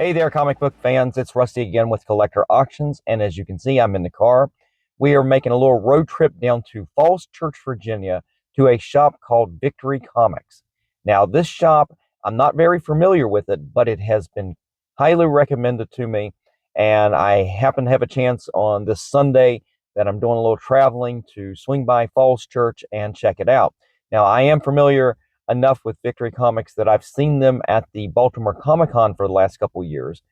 Hey there, comic book fans. It's Rusty again with Collector Auctions, and as you can see, I'm in the car. We are making a little road trip down to Falls Church, Virginia, to a shop called Victory Comics. Now, this shop, I'm not very familiar with it, but it has been highly recommended to me, and I happen to have a chance on this Sunday that I'm doing a little traveling to swing by Falls Church and check it out. Now, I am familiar enough with Victory Comics that I've seen them at the Baltimore Comic-Con for the last couple of years,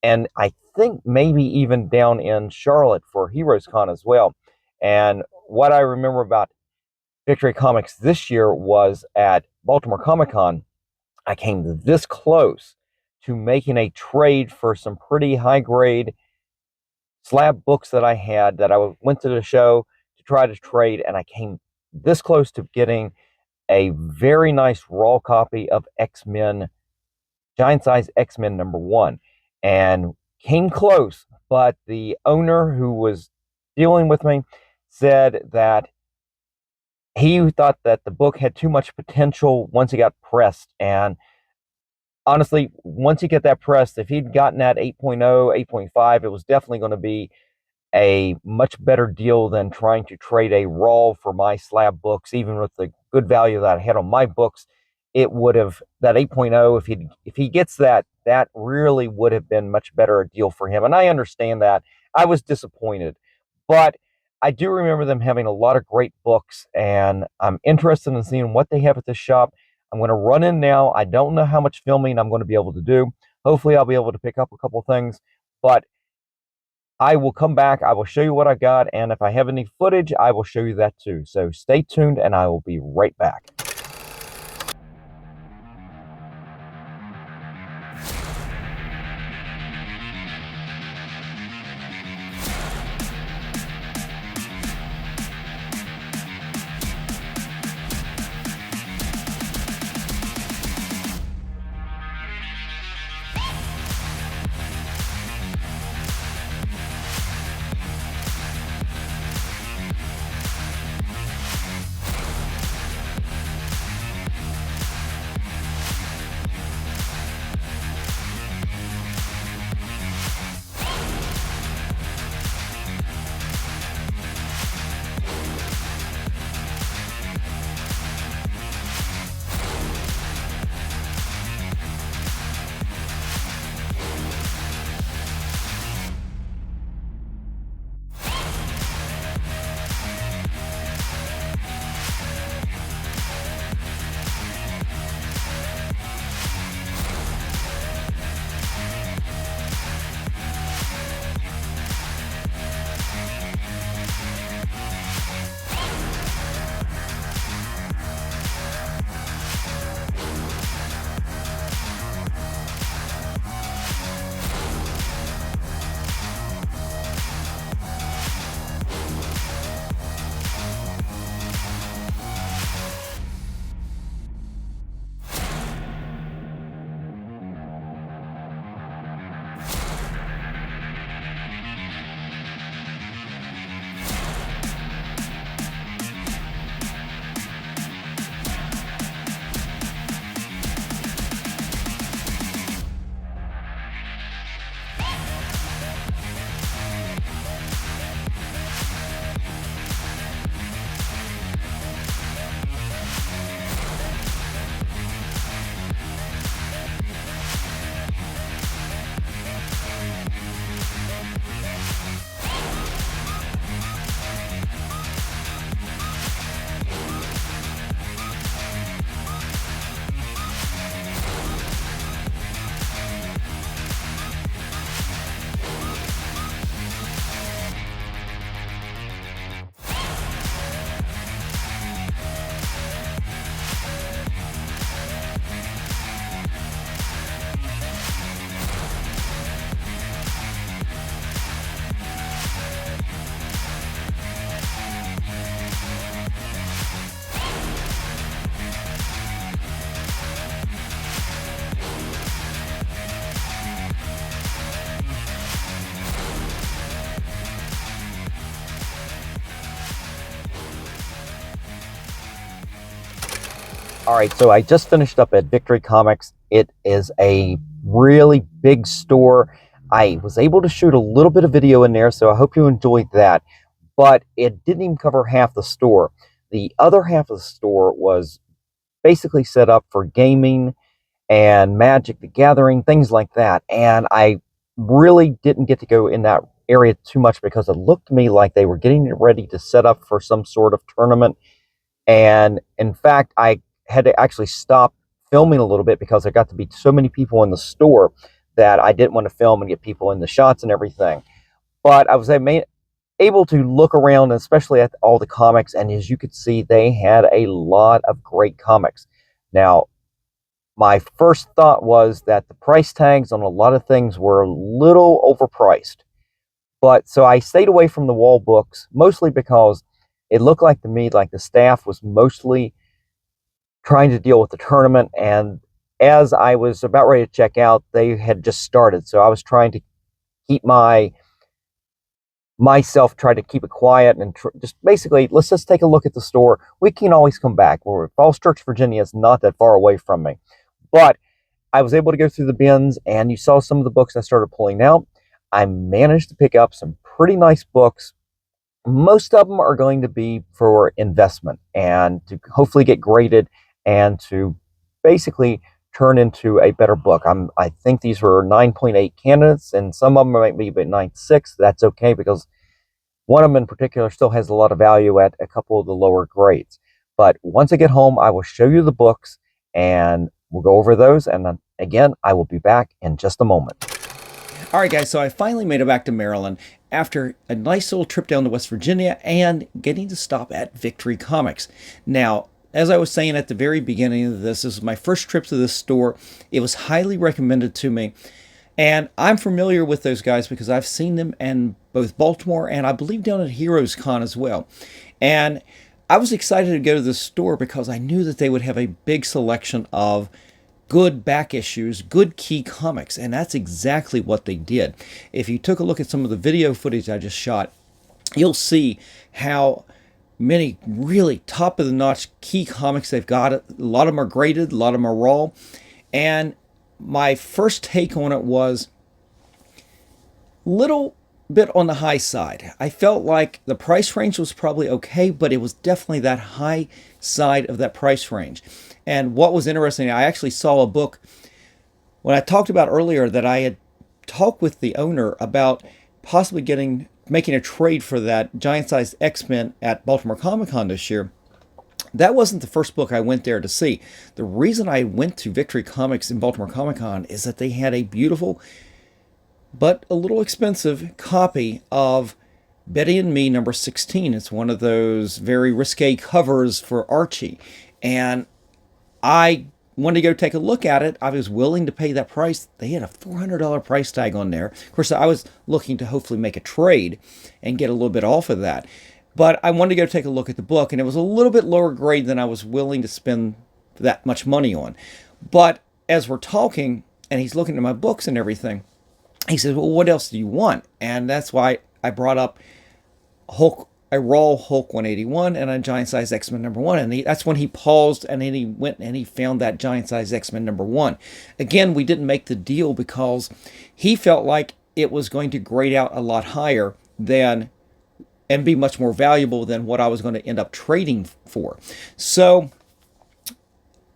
and I think maybe even down in Charlotte for Heroes Con as well. And what I remember about Victory Comics this year was at Baltimore Comic-Con, I came this close to making a trade for some pretty high-grade slab books that I had that I went to the show to try to trade, and I came this close to getting a very nice raw copy of X-Men, giant size X-Men #1, and came close, but the owner who was dealing with me said that he thought that the book had too much potential once it got pressed. And honestly, once you get that pressed, if he'd gotten that 8.0, 8.5, it was definitely going to be a much better deal than trying to trade a raw for my slab books. Even with the good value that I had on my books, it would have, that 8.0, if he gets that, that really would have been much better a deal for him. And I understand that. I was disappointed, but I do remember them having a lot of great books, and I'm interested in seeing what they have at the shop. I'm going to run in now. I don't know how much filming I'm going to be able to do. Hopefully I'll be able to pick up a couple things, but I will come back, I will show you what I got, and if I have any footage, I will show you that too. So stay tuned, and I will be right back. All right, so I just finished up at Victory Comics. It is a really big store. I was able to shoot a little bit of video in there, so I hope you enjoyed that. But it didn't even cover half the store. The other half of the store was basically set up for gaming and Magic the Gathering, things like that. And I really didn't get to go in that area too much because it looked to me like they were getting ready to set up for some sort of tournament. And in fact, I had to actually stop filming a little bit because there got to be so many people in the store that I didn't want to film and get people in the shots and everything. But I was able to look around, especially at all the comics, and as you could see, they had a lot of great comics. Now, my first thought was that the price tags on a lot of things were a little overpriced. But so I stayed away from the wall books, mostly because it looked like to me like the staff was mostly trying to deal with the tournament. And as I was about ready to check out, they had just started. So I was trying to keep myself try to keep it quiet and just basically, let's just take a look at the store. We can always come back. Falls Church, Virginia is not that far away from me. But I was able to go through the bins, and you saw some of the books I started pulling out. I managed to pick up some pretty nice books. Most of them are going to be for investment and to hopefully get graded and to basically turn into a better book. I think these were 9.8 candidates, and some of them might be 9.6. That's okay because one of them in particular still has a lot of value at a couple of the lower grades. But once I get home, I will show you the books and we'll go over those. And then again, I will be back in just a moment. All right, guys, so I finally made it back to Maryland after a nice little trip down to West Virginia and getting to stop at Victory Comics. Now, as I was saying at the very beginning of this is my first trip to this store. It was highly recommended to me. And I'm familiar with those guys because I've seen them in both Baltimore and I believe down at Heroes Con as well. And I was excited to go to this store because I knew that they would have a big selection of good back issues, good key comics, and that's exactly what they did. If you took a look at some of the video footage I just shot, you'll see how many really top-of-the-notch key comics they've got. A lot of them are graded, a lot of them are raw, and my first take on it was a little bit on the high side. I felt like the price range was probably okay, but it was definitely that high side of that price range. And what was interesting, I actually saw a book when I talked about earlier that I had talked with the owner about possibly making a trade for that giant-sized X-Men at Baltimore Comic Con this year. That wasn't the first book I went there to see. The reason I went to Victory Comics in Baltimore Comic Con is that they had a beautiful but a little expensive copy of Betty and Me number 16. It's one of those very risque covers for Archie. And I wanted to go take a look at it. I was willing to pay that price. They had a $400 price tag on there. Of course, I was looking to hopefully make a trade and get a little bit off of that. But I wanted to go take a look at the book, and it was a little bit lower grade than I was willing to spend that much money on. But as we're talking, and he's looking at my books and everything, he says, well, what else do you want? And that's why I brought up Hulk, a raw Hulk 181 and a giant size X-Men number 1. And that's when he paused and then he went and he found that giant size X-Men number 1. Again, we didn't make the deal because he felt like it was going to grade out a lot higher than and be much more valuable than what I was going to end up trading for. So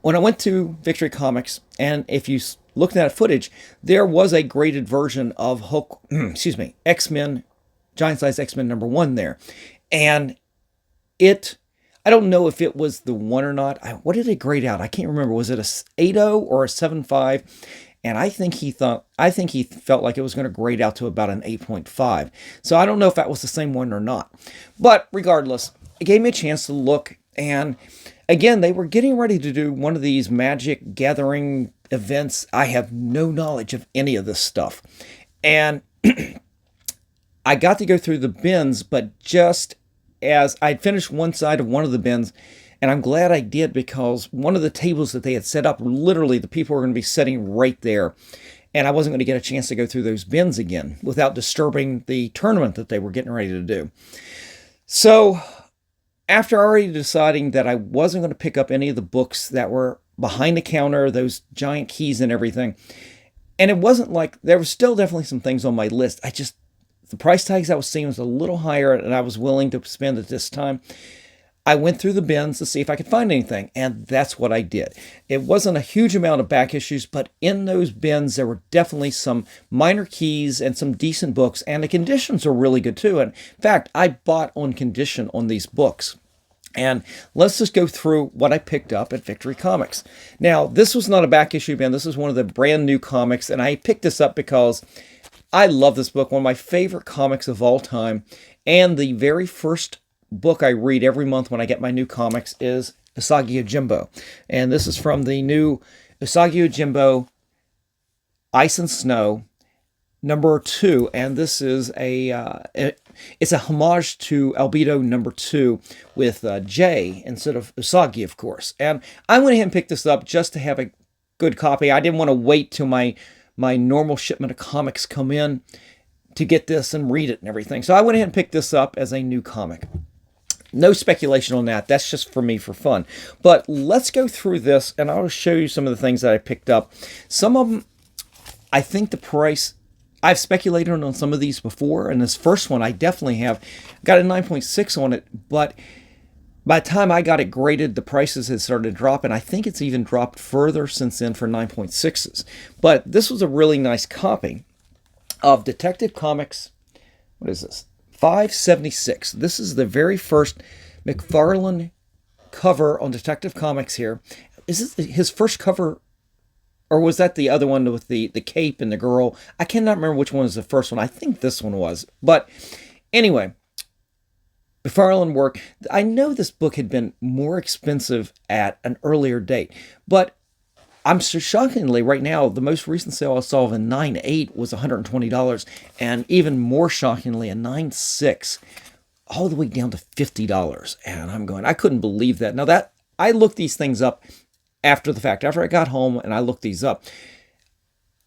when I went to Victory Comics, and if you looked at footage, there was a graded version of Hulk, X-Men, giant size X-Men number 1 there. And I don't know if it was the 1 or not. What did it grade out? I can't remember. Was it a 8.0 or a 7.5? And I think he felt like it was going to grade out to about an 8.5. So I don't know if that was the same one or not. But regardless, it gave me a chance to look. And again, they were getting ready to do one of these Magic Gathering events. I have no knowledge of any of this stuff. And I got to go through the bins, but just as I'd finished one side of one of the bins, and I'm glad I did because one of the tables that they had set up, literally the people were going to be sitting right there. And I wasn't going to get a chance to go through those bins again without disturbing the tournament that they were getting ready to do. So after already deciding that I wasn't going to pick up any of the books that were behind the counter, those giant keys and everything. And it wasn't like, there was still definitely some things on my list. The price tags I was seeing was a little higher and I was willing to spend at this time. I went through the bins to see if I could find anything, and that's what I did. It wasn't a huge amount of back issues, but in those bins, there were definitely some minor keys and some decent books, and the conditions are really good too. And in fact, I bought on condition on these books. And let's just go through what I picked up at Victory Comics. Now, this was not a back issue bin. This is one of the brand new comics, and I picked this up because I love this book, one of my favorite comics of all time, and the very first book I read every month when I get my new comics is Usagi Yojimbo. And this is from the new Usagi Yojimbo Ice and Snow #2, and this is it's a homage to Albedo #2 with J instead of Usagi, of course. And I went ahead and picked this up just to have a good copy. I didn't want to wait till my normal shipment of comics come in to get this and read it and everything. So I went ahead and picked this up as a new comic. No speculation on that. That's just for me for fun. But let's go through this, and I'll show you some of the things that I picked up. Some of them, I think the price, I've speculated on some of these before, and this first one I definitely have. Got a 9.6 on it, but by the time I got it graded, the prices had started to drop, and I think it's even dropped further since then for 9.6s. But this was a really nice copy of Detective Comics. What is this? 576. This is the very first McFarlane cover on Detective Comics here. Is this his first cover, or was that the other one with the cape and the girl? I cannot remember which one was the first one. I think this one was. But anyway, McFarlane work. I know this book had been more expensive at an earlier date, but I'm so shockingly right now, the most recent sale I saw of a 9.8 was $120, and even more shockingly, a 9.6 all the way down to $50. And I'm going, I couldn't believe that. Now that I looked these things up after the fact, after I got home and I looked these up.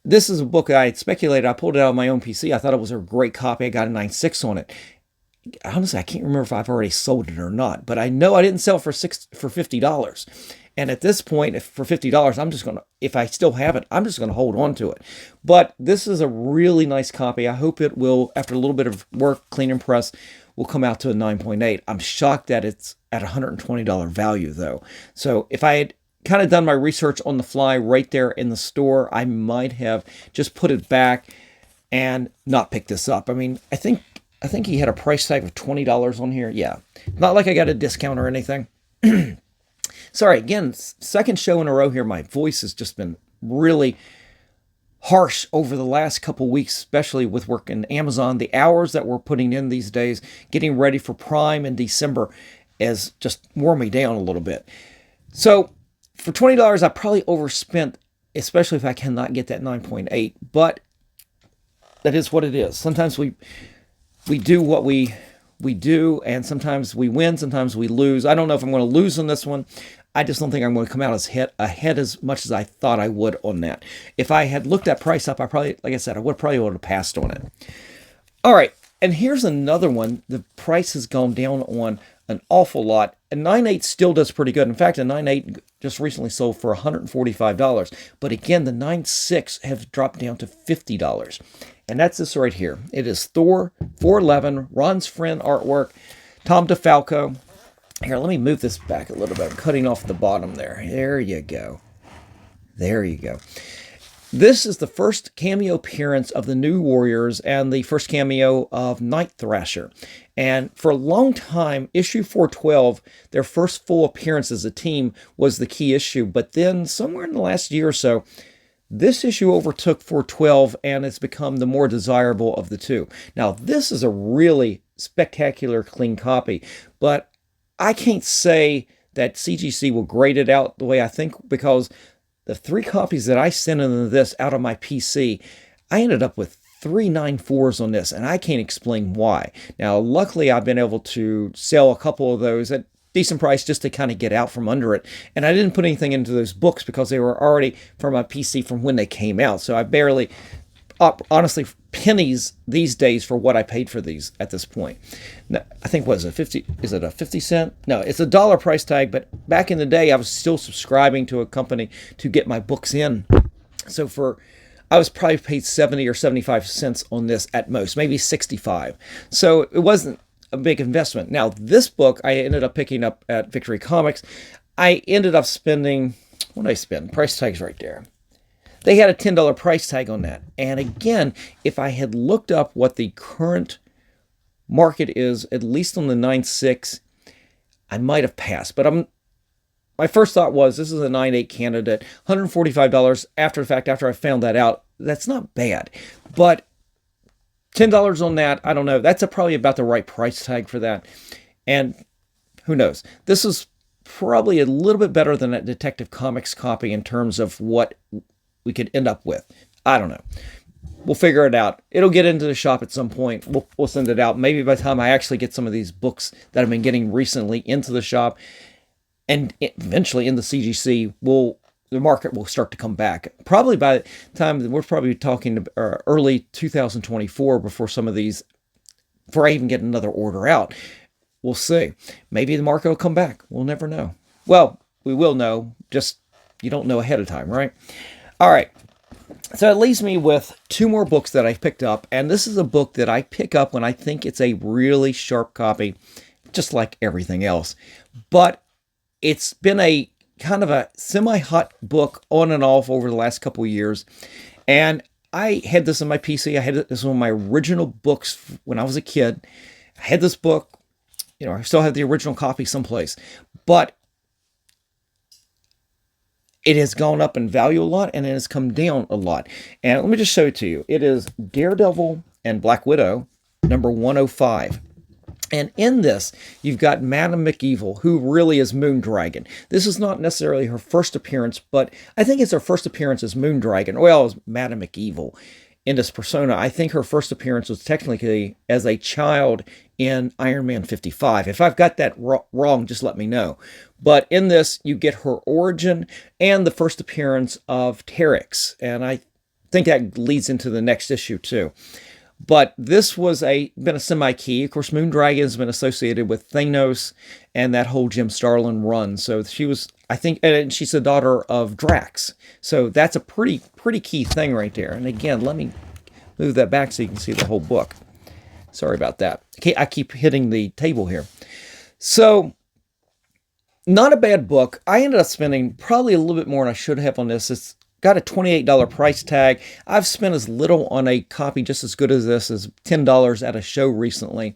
This is a book that I had speculated. I pulled it out of my own PC. I thought it was a great copy. I got a 9.6 on it. Honestly, I can't remember if I've already sold it or not, but I know I didn't sell for $50. And at this point, for $50, I'm just going to, if I still have it, I'm just going to hold on to it. But this is a really nice copy. I hope it will, after a little bit of work, clean and press, will come out to a 9.8. I'm shocked that it's at $120 value, though. So if I had kind of done my research on the fly right there in the store, I might have just put it back and not picked this up. I mean, I think he had a price tag of $20 on here. Yeah, not like I got a discount or anything. Sorry, again, second show in a row here. My voice has just been really harsh over the last couple weeks, especially with work in Amazon. The hours that we're putting in these days, getting ready for Prime in December, has just worn me down a little bit. So for $20, I probably overspent, especially if I cannot get that 9.8. But that is what it is. Sometimes we do what we do, and sometimes we win, sometimes we lose. I don't know if I'm going to lose on this one. I just don't think I'm going to come out ahead as much as I thought I would on that. If I had looked that price up, I probably, like I said, I would have passed on it. All right, and here's another one. The price has gone down on an awful lot. A 9.8 still does pretty good. In fact, a 9.8 just recently sold for $145. But again, the 9.6 have dropped down to $50. And that's this right here. It is Thor 411, Ron's Friend artwork, Tom DeFalco. Here, let me move this back a little bit. I'm cutting off the bottom there. There you go. There you go. This is the first cameo appearance of the New Warriors and the first cameo of Night Thrasher. And for a long time, issue 412, their first full appearance as a team was the key issue. But then somewhere in the last year or so, this issue overtook 412 and it's become the more desirable of the two. Now, this is a really spectacular, clean copy, but I can't say that CGC will grade it out the way I think, because the 3 copies that I sent into this out of my PC, I ended up with 3 9.4s on this, and I can't explain why. Now, luckily, I've been able to sell a couple of those at decent price just to kind of get out from under it. And I didn't put anything into those books because they were already from my PC from when they came out. So I honestly pennies these days for what I paid for these at this point. Now, I think, what is it, 50? Is it a 50 cent? No, it's a dollar price tag. But back in the day, I was still subscribing to a company to get my books in. So I was probably paid 70 or 75 cents on this at most, maybe 65. So it wasn't a big investment. Now, this book I ended up picking up at Victory Comics. I ended up spending, what did I spend? Price tag's right there. They had a $10 price tag on that. And again, if I had looked up what the current market is, at least on the 9.6, I might have passed. But my first thought was, this is a 9.8 candidate, $145 after the fact, after I found that out. That's not bad. But $10 on that, I don't know. That's probably about the right price tag for that. And who knows? This is probably a little bit better than that Detective Comics copy in terms of what we could end up with. I don't know. We'll figure it out. It'll get into the shop at some point. We'll send it out. Maybe by the time I actually get some of these books that I've been getting recently into the shop and eventually in the CGC, the market will start to come back. Probably by the time we're probably talking early 2024 before I even get another order out. We'll see. Maybe the market will come back. We'll never know. Well, we will know. Just you don't know ahead of time, right? All right, so it leaves me with two more books that I picked up, and this is a book that I pick up when I think it's a really sharp copy, just like everything else. But it's been a kind of a semi-hot book on and off over the last couple of years, and I had this on my PC. I had this on my original books when I was a kid. I had this book. I still have the original copy someplace, but it has gone up in value a lot, and it has come down a lot. And let me just show it to you. It is Daredevil and Black Widow, number 105. And in this, you've got Madame McEvil, who really is Moondragon. This is not necessarily her first appearance, but I think it's her first appearance as Moondragon, well, as Madame McEvil in this persona. I think her first appearance was technically as a child in Iron Man 55. If I've got that wrong, just let me know. But in this, you get her origin and the first appearance of Terex. And I think that leads into the next issue, too. But this was been a semi-key. Of course, Moondragon has been associated with Thanos and that whole Jim Starlin run. So she was, I think, and she's the daughter of Drax. So that's a pretty key thing right there. And again, let me move that back so you can see the whole book. Sorry about that. Okay, I keep hitting the table here. So, not a bad book. I ended up spending probably a little bit more than I should have on this. It's got a $28 price tag. I've spent as little on a copy just as good as this as $10 at a show recently.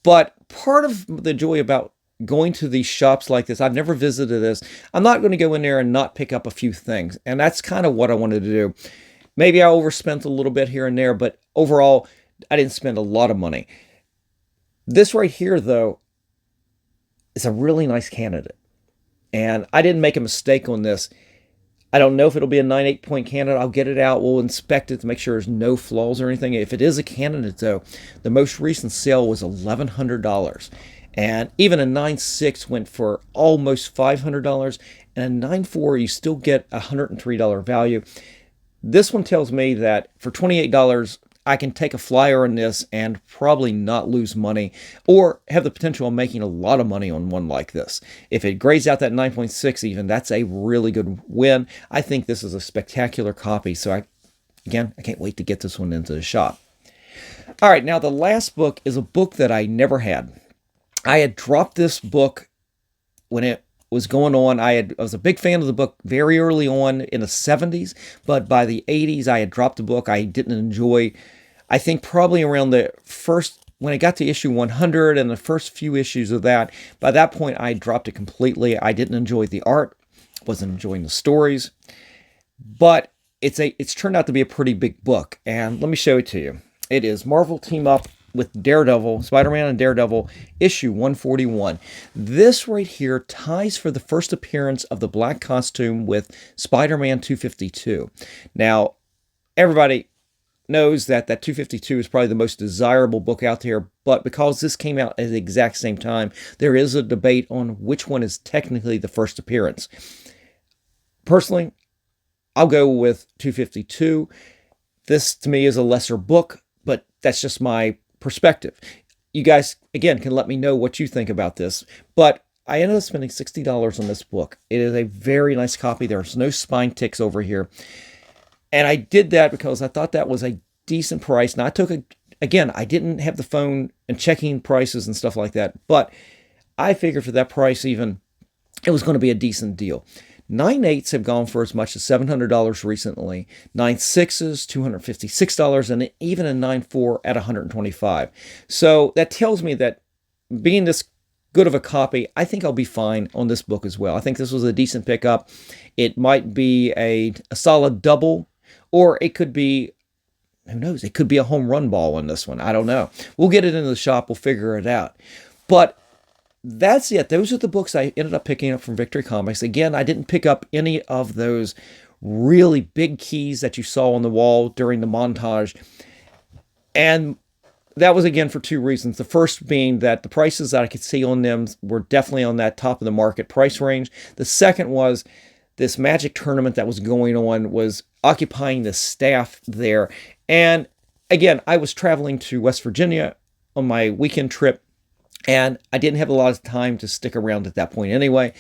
But part of the joy about going to these shops like this, I've never visited this. I'm not going to go in there and not pick up a few things. And that's kind of what I wanted to do. Maybe I overspent a little bit here and there, but overall, I didn't spend a lot of money. This right here, though, is a really nice candidate. And I didn't make a mistake on this. I don't know if it'll be a 9.8 point candidate. I'll get it out. We'll inspect it to make sure there's no flaws or anything. If it is a candidate, though, the most recent sale was $1,100. And even a 9.6 went for almost $500. And a 9.4, you still get a $103 value. This one tells me that for $28, I can take a flyer on this and probably not lose money or have the potential of making a lot of money on one like this. If it grades out that 9.6 even, that's a really good win. I think this is a spectacular copy. So I can't wait to get this one into the shop. All right, now the last book is a book that I never had. I had dropped this book when it was going on. I was a big fan of the book very early on in the 70s, but by the 80s, I had dropped the book. I didn't enjoy, I think probably around the first, when it got to issue 100 and the first few issues of that, by that point, I dropped it completely. I didn't enjoy the art, wasn't enjoying the stories, but it's turned out to be a pretty big book. And let me show it to you. It is Marvel Team Up with Daredevil, Spider-Man and Daredevil, issue 141. This right here ties for the first appearance of the black costume with Spider-Man 252. Now, everybody knows that 252 is probably the most desirable book out there, but because this came out at the exact same time, there is a debate on which one is technically the first appearance. Personally, I'll go with 252. This to me is a lesser book, but that's just my perspective. You guys, again, can let me know what you think about this. But I ended up spending $60 on this book. It is a very nice copy. There's no spine ticks over here. And I did that because I thought that was a decent price. Now, again, I didn't have the phone and checking prices and stuff like that, but I figured for that price even, it was going to be a decent deal. 9.8s have gone for as much as $700 recently. 9.6s, $256, and even a 9.4 at $125. So that tells me that being this good of a copy, I think I'll be fine on this book as well. I think this was a decent pickup. It might be a solid double, or it could be, who knows, it could be a home run ball on this one. I don't know. We'll get it into the shop. We'll figure it out. But that's it. Those are the books I ended up picking up from Victory Comics. Again, I didn't pick up any of those really big keys that you saw on the wall during the montage. And that was, again, for two reasons. The first being that the prices that I could see on them were definitely on that top of the market price range. The second was this Magic tournament that was going on was occupying the staff there. And again, I was traveling to West Virginia on my weekend trip, and I didn't have a lot of time to stick around at that point anyway.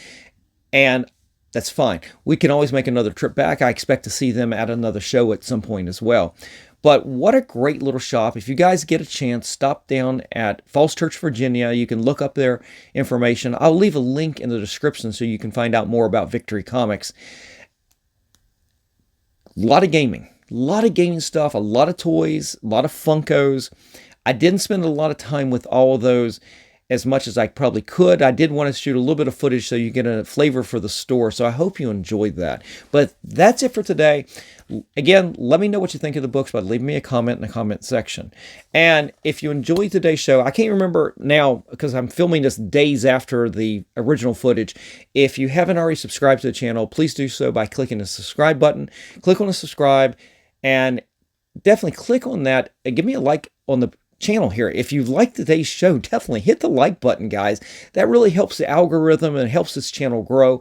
And that's fine. We can always make another trip back. I expect to see them at another show at some point as well. But what a great little shop. If you guys get a chance, stop down at Falls Church, Virginia. You can look up their information. I'll leave a link in the description so you can find out more about Victory Comics. A lot of gaming stuff, a lot of toys, a lot of Funkos. I didn't spend a lot of time with all of those as much as I probably could. I did want to shoot a little bit of footage so you get a flavor for the store, so I hope you enjoyed that. But that's it for today. Again, let me know what you think of the books by leaving me a comment in the comment section. And if you enjoyed today's show, I can't remember now because I'm filming this days after the original footage. If you haven't already subscribed to the channel, please do so by clicking the subscribe button. Click on the subscribe and definitely click on that and give me a like on the channel here. If you liked today's show, definitely hit the like button, guys. That really helps the algorithm and helps this channel grow.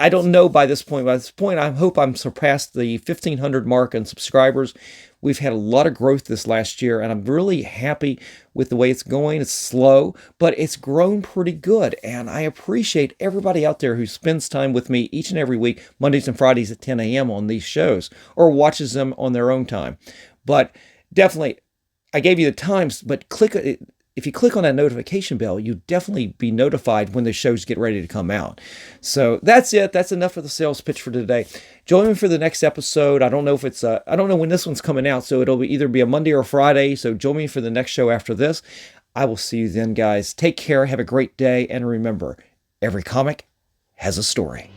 I don't know by this point. I hope I'm surpassed the 1,500 mark on subscribers. We've had a lot of growth this last year, and I'm really happy with the way it's going. It's slow, but it's grown pretty good, and I appreciate everybody out there who spends time with me each and every week, Mondays and Fridays at 10 a.m. on these shows, or watches them on their own time. But definitely, I gave you the times, but if you click on that notification bell, you definitely be notified when the shows get ready to come out. So that's it. That's enough of the sales pitch for today. Join me for the next episode. I don't know when this one's coming out, so it'll either be a Monday or a Friday. So join me for the next show after this. I will see you then, guys. Take care. Have a great day. And remember, every comic has a story.